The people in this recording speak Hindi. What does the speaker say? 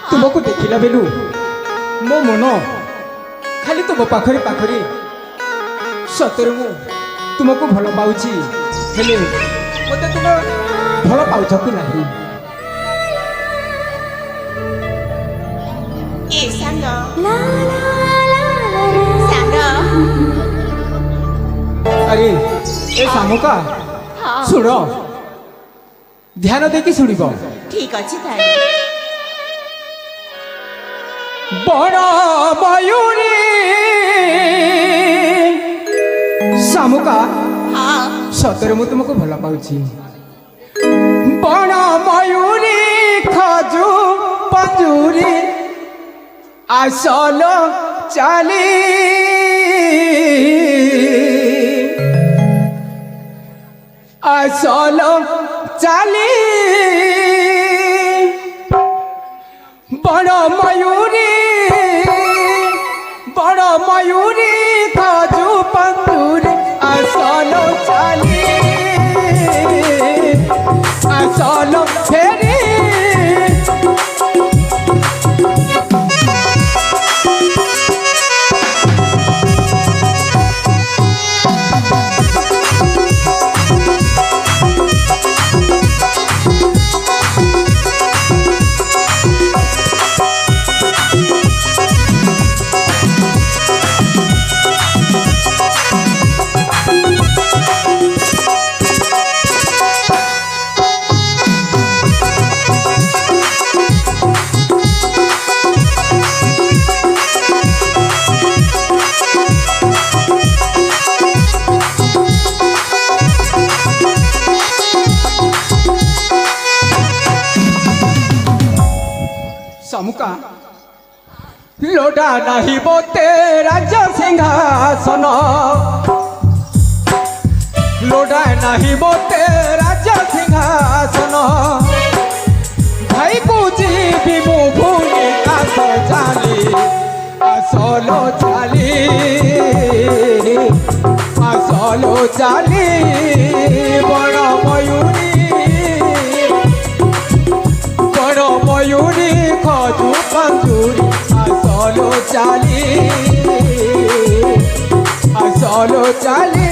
तुमको देखिला बेलू मो मन खाली तुम पाखरे पाखरे सतरे मु तुमको भल पाउची हेले मते तुम भल पाउछ कि नाही ए सांग सांग अरे ए सामुका सुन ध्यान देकी सुनिब ठीक अच्छे ताले बड़ मयूरी सामुका हाँ सतरे मु तुमको भल पाउची बड़ मयूरी खजू पंजूरी आसल चाली आसल चाली बड़ मयूरी खजू पंजूरी आसल चाली आसल फेरी सामुका लोडा नहीं बोते राजा सिंहासन लोडा नहीं बोते राजा सिंहासन भाई को जीवी मु भूली आस जाली आसलो चाली आसलो चाली बड़ मयूरी खजू पंजूरी आसलो चाली आसलो चाली